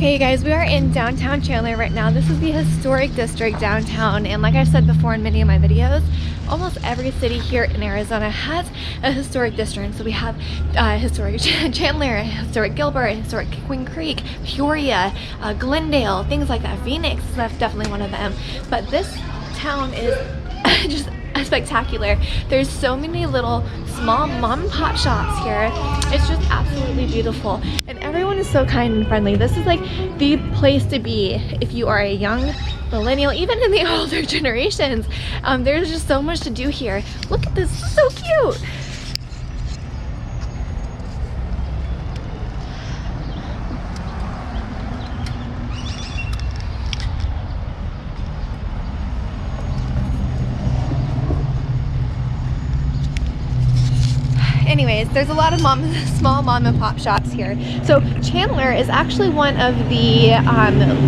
Okay guys, we are in downtown Chandler right now. This is the historic district downtown, and like I've said before in many of my videos, almost every city here in Arizona has a historic district. So we have historic Chandler, historic Gilbert, historic Queen Creek, Peoria, Glendale, things like that. Phoenix is definitely one of them. But this town is just spectacular. There's so many little small mom and pop shops here. It's just absolutely beautiful, and everyone is so kind and friendly. This is like the place to be if you are a young millennial, even in the older generations. There's just so much to do here. Look at this, so cute. Anyways, there's a lot of small mom and pop shops here. So Chandler is actually one of the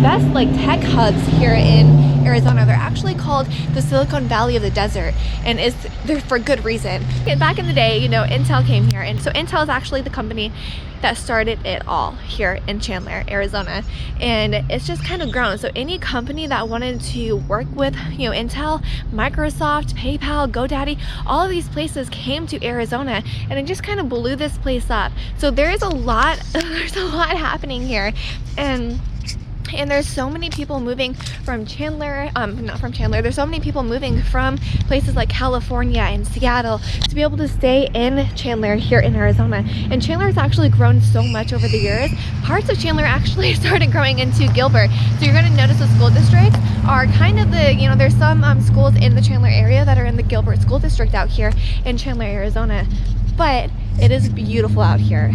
best like tech hubs here in Arizona. They're actually called the Silicon Valley of the desert, and they're for good reason. Back in the day, you know, Intel came here, and so Intel is actually the company that started it all here in Chandler, Arizona, and it's just kind of grown. So any company that wanted to work with, you know, Intel, Microsoft, PayPal, GoDaddy, all of these places came to Arizona, and it just kind of blew this place up. So there is a lot, there's a lot happening here, and there's so many people moving from Chandler, not from Chandler, there's so many people moving from places like California and Seattle to be able to stay in Chandler here in Arizona. And Chandler has actually grown so much over the years. Parts of Chandler actually started growing into Gilbert. So you're going to notice the school districts are kind of the, you know, there's some schools in the Chandler area that are in the Gilbert school district out here in Chandler, Arizona. But it is beautiful out here.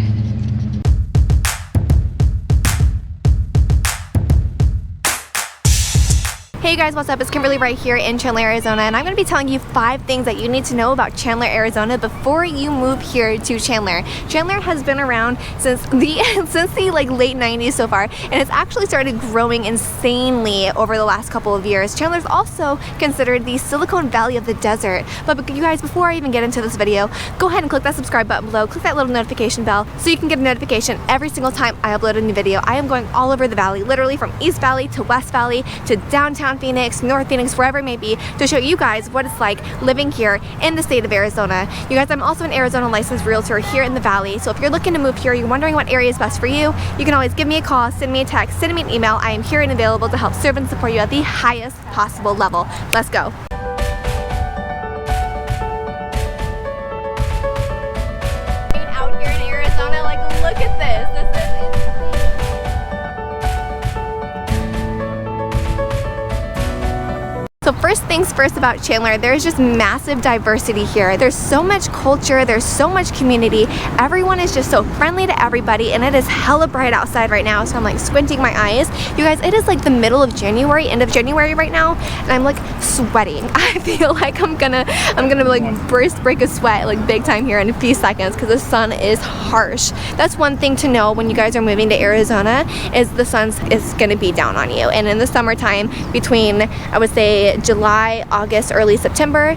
Hey guys, what's up? It's Kimberly right here in Chandler, Arizona, and I'm going to be telling you 5 things that you need to know about Chandler, Arizona before you move here to Chandler. Chandler has been around since the like late 90s so far, and it's actually started growing insanely over the last couple of years. Chandler's also considered the Silicon Valley of the desert. But you guys, before I even get into this video, go ahead and click that subscribe button below, click that little notification bell so you can get a notification every single time I upload a new video. I am going all over the valley, literally from East Valley to West Valley to downtown Phoenix, North Phoenix, wherever it may be, to show you guys what it's like living here in the state of Arizona. You guys, I'm also an Arizona licensed realtor here in the valley, so if you're looking to move here, you're wondering what area is best for you, you can always give me a call, send me a text, send me an email. I am here and available to help serve and support you at the highest possible level. Let's go. Out here in Arizona, like, look at this. This is So first things first about Chandler, there's just massive diversity here. There's so much culture, there's so much community. Everyone is just so friendly to everybody, and it is hella bright outside right now, so I'm like squinting my eyes. You guys, it is like the middle of January, end of January right now, and I'm like sweating. I feel like I'm gonna like break a sweat like big time here in a few seconds because the sun is harsh. That's one thing to know when you guys are moving to Arizona, is the sun is gonna be down on you. And in the summertime, between, I would say, July, August, early September,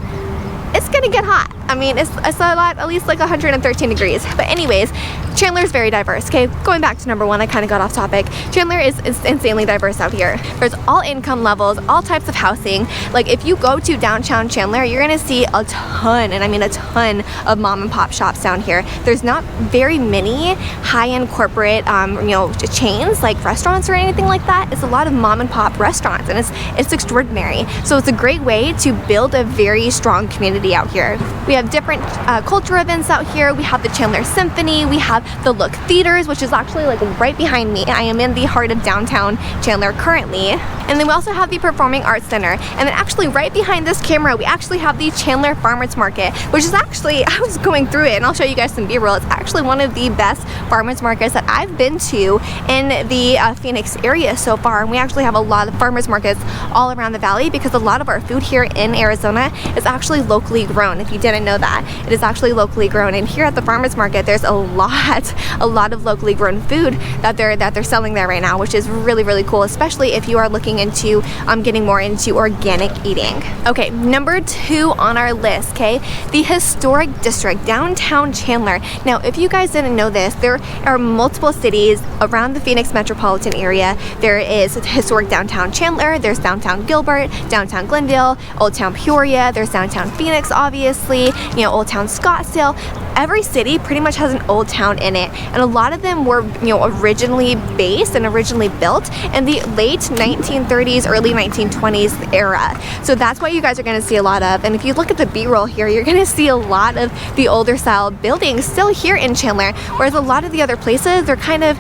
it's gonna get hot. I mean, it's a lot, at least like 113 degrees. But anyways, Chandler is very diverse, okay? Going back to number 1, I kind of got off topic. Chandler is insanely diverse out here. There's all income levels, all types of housing. Like if you go to downtown Chandler, you're gonna see a ton, and I mean a ton of mom and pop shops down here. There's not very many high-end corporate, you know, chains like restaurants or anything like that. It's a lot of mom and pop restaurants, and it's extraordinary. So it's a great way to build a very strong community out here. We have different culture events out here. We have the Chandler Symphony. We have the Look Theaters, which is actually like right behind me. I am in the heart of downtown Chandler currently. And then we also have the Performing Arts Center. And then actually right behind this camera, we actually have the Chandler Farmers Market, which is actually, I was going through it and I'll show you guys some B-roll. It's actually one of the best farmers markets that I've been to in the Phoenix area so far. And we actually have a lot of farmers markets all around the valley because a lot of our food here in Arizona is actually locally locally grown. If you didn't know that, it is actually locally grown. And here at the farmers market, there's a lot of locally grown food that they're selling there right now, which is really, really cool, especially if you are looking into getting more into organic eating. Okay, number 2 on our list, okay, the historic district, downtown Chandler. Now, if you guys didn't know this, there are multiple cities around the Phoenix metropolitan area. There is historic downtown Chandler, there's downtown Gilbert, downtown Glendale, Old Town Peoria, there's downtown Phoenix, obviously, Old Town Scottsdale. Every city pretty much has an old town in it, and a lot of them were originally based and originally built in the late 1930s, early 1920s era. So that's what you guys are going to see a lot of. And if you look at the B-roll here, you're going to see a lot of the older style buildings still here in Chandler, whereas a lot of the other places, they're kind of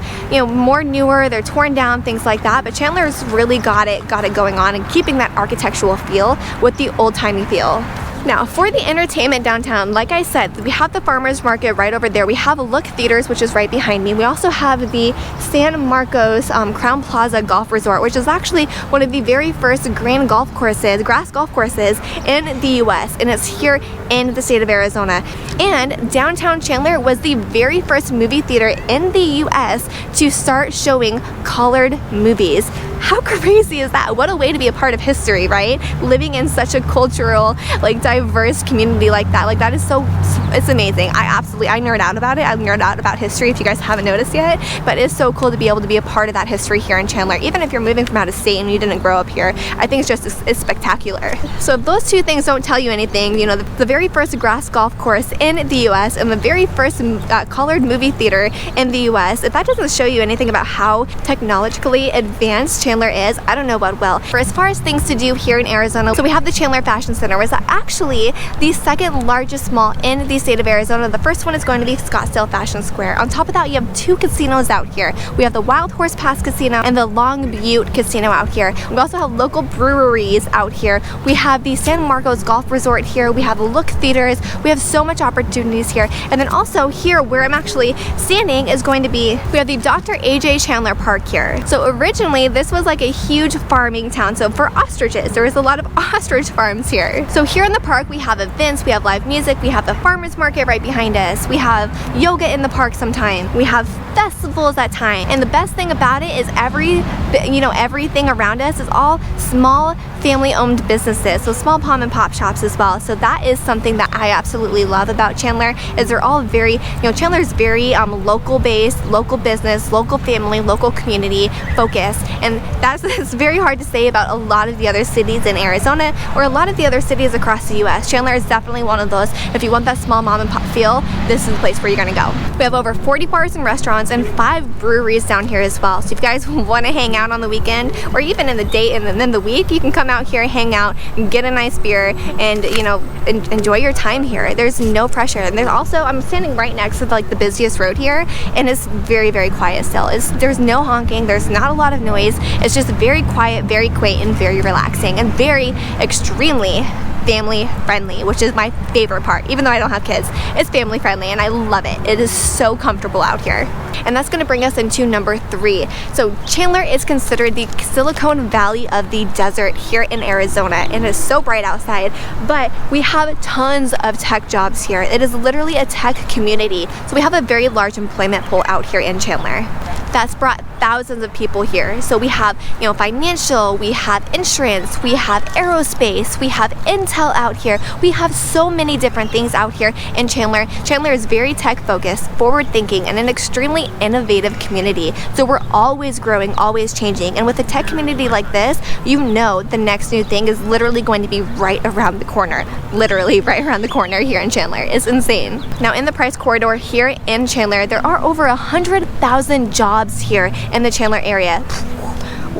more newer, they're torn down, things like that. But Chandler's really got it going on and keeping that architectural feel with the old-timey feel. Now, for the entertainment downtown, like I said, we have the farmers market right over there. We have Look Theaters, which is right behind me. We also have the San Marcos Crown Plaza Golf Resort, which is actually one of the very first grass golf courses in the U.S., and it's here in the state of Arizona. And downtown Chandler was the very first movie theater in the U.S. to start showing colored movies. How crazy is that? What a way to be a part of history, right? Living in such a cultural, diverse community like that. That is so, it's amazing. I nerd out about it. I nerd out about history if you guys haven't noticed yet, but it's so cool to be able to be a part of that history here in Chandler. Even if you're moving from out of state and you didn't grow up here, I think it's spectacular. So if those two things don't tell you anything, the very first grass golf course in the U.S. and the very first colored movie theater in the U.S., if that doesn't show you anything about how technologically advanced Chandler is, I don't know what will. For as far as things to do here in Arizona, so we have the Chandler Fashion Center, which is actually the second largest mall in the state of Arizona. The first one is going to be Scottsdale Fashion Square. On top of that, you have 2 casinos out here. We have the Wild Horse Pass Casino and the Long Butte Casino out here. We also have local breweries out here. We have the San Marcos Golf Resort here. We have the Look Theaters. We have so much opportunities here. And then also here where I'm actually standing is going to be, we have the Dr. A.J. Chandler Park here. So originally this was a huge farming town. So for ostriches, there was a lot of ostrich farms here. So here in the park we have events, we have live music, we have the farmers market right behind us, we have yoga in the park sometime, we have festivals at time. And the best thing about it is everything around us is all small family-owned businesses, so small mom and pop shops as well. So that is something that I absolutely love about Chandler, is they're all very, Chandler's very local based, local business, local family, local community focused, and it's very hard to say about a lot of the other cities in Arizona or a lot of the other cities across the U.S. Chandler is definitely one of those. If you want that small mom and pop feel, this is the place where you're gonna go. We have over 40 bars and restaurants and 5 breweries down here as well. So if you guys want to hang out on the weekend or even in the day and then the week, you can come out here, hang out, get a nice beer, and enjoy your time here. There's no pressure. And there's also, I'm standing right next to the busiest road here, and it's very, very quiet still. There's no honking, there's not a lot of noise. It's just very quiet, very quaint, and very relaxing, and very extremely family friendly, which is my favorite part. Even though I don't have kids, it's family friendly and I love it. It is so comfortable out here. And that's going to bring us into number 3. So Chandler is considered the Silicon Valley of the desert here in Arizona, and it's so bright outside, but we have tons of tech jobs here. It is literally a tech community. So we have a very large employment pool out here in Chandler that's brought thousands of people here. So we have, financial, we have insurance, we have aerospace, we have intel out here. We have so many different things out here in Chandler. Chandler is very tech focused, forward thinking, and an extremely innovative community. So we're always growing, always changing. And with a tech community like this, the next new thing is literally going to be right around the corner. Literally right around the corner here in Chandler. It's insane. Now in the price corridor here in Chandler, there are over 100,000 jobs here in the Chandler area.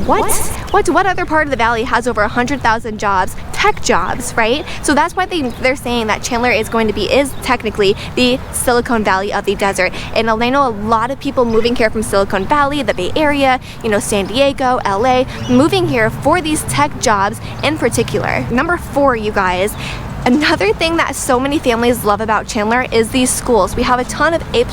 What other part of the valley has over 100,000 jobs? Tech jobs, right? So that's why they're saying that Chandler is technically the Silicon Valley of the desert. And I know a lot of people moving here from Silicon Valley, the Bay Area, San Diego, LA, moving here for these tech jobs in particular. Number 4, you guys. Another thing that so many families love about Chandler is these schools. We have a ton of A+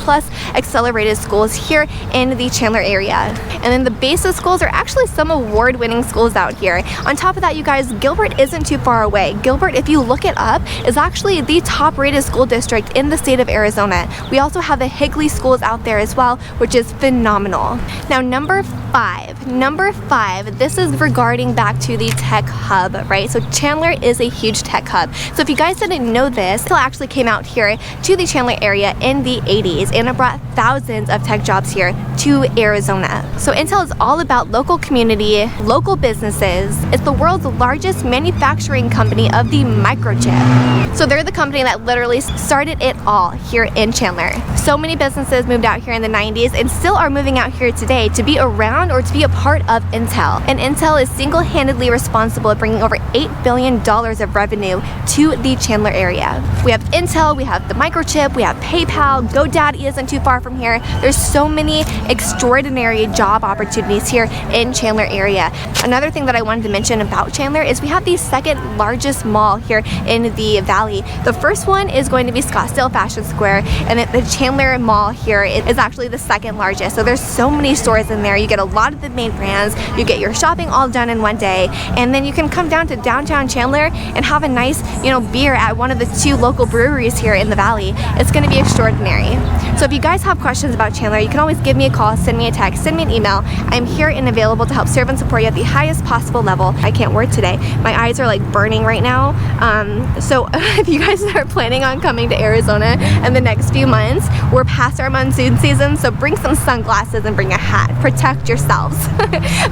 accelerated schools here in the Chandler area. And then the basis schools are actually some award-winning schools out here. On top of that, you guys, Gilbert isn't too far away. Gilbert, if you look it up, is actually the top-rated school district in the state of Arizona. We also have the Higley schools out there as well, which is phenomenal. Now, number five, this is regarding back to the tech hub, right? So Chandler is a huge tech hub. So if you guys didn't know this, Intel actually came out here to the Chandler area in the 80s, and it brought thousands of tech jobs here to Arizona. So Intel is all about local community, local businesses. It's the world's largest manufacturing company of the microchip. So they're the company that literally started it all here in Chandler. So many businesses moved out here in the 90s and still are moving out here today to be around or to be a part of Intel. And Intel is single-handedly responsible for bringing over $8 billion of revenue to the Chandler area. We have Intel, we have the microchip, we have PayPal, GoDaddy isn't too far from here. There's so many extraordinary job opportunities here in Chandler area. Another thing that I wanted to mention about Chandler is we have the second largest mall here in the valley. The first one is going to be Scottsdale Fashion Square, and the Chandler Mall here is actually the second largest. So there's so many stores in there. You get a lot of the main brands, you get your shopping all done in one day, and then you can come down to downtown Chandler and have a nice, beer at one of the 2 local breweries here in the valley. It's going to be extraordinary. So if you guys have questions about Chandler, you can always give me a call, send me a text, send me an email. I'm here and available to help serve and support you at the highest possible level. I can't word today. My eyes are like burning right now. So if you guys are planning on coming to Arizona in the next few months, we're past our monsoon season, so bring some sunglasses and bring a hat. Protect yourselves.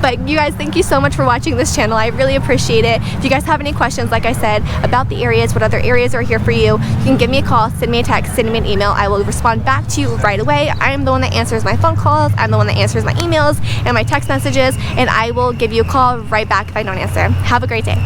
But you guys, thank you so much for watching this channel. I really appreciate it. If you guys have any questions, like I said, about the areas, what other areas are here for you, you can give me a call, send me a text, send me an email. I will respond back to you right away. I am the one that answers my phone calls, I'm the one that answers my emails and my text messages, and I will give you a call right back if I don't answer. Have a great day.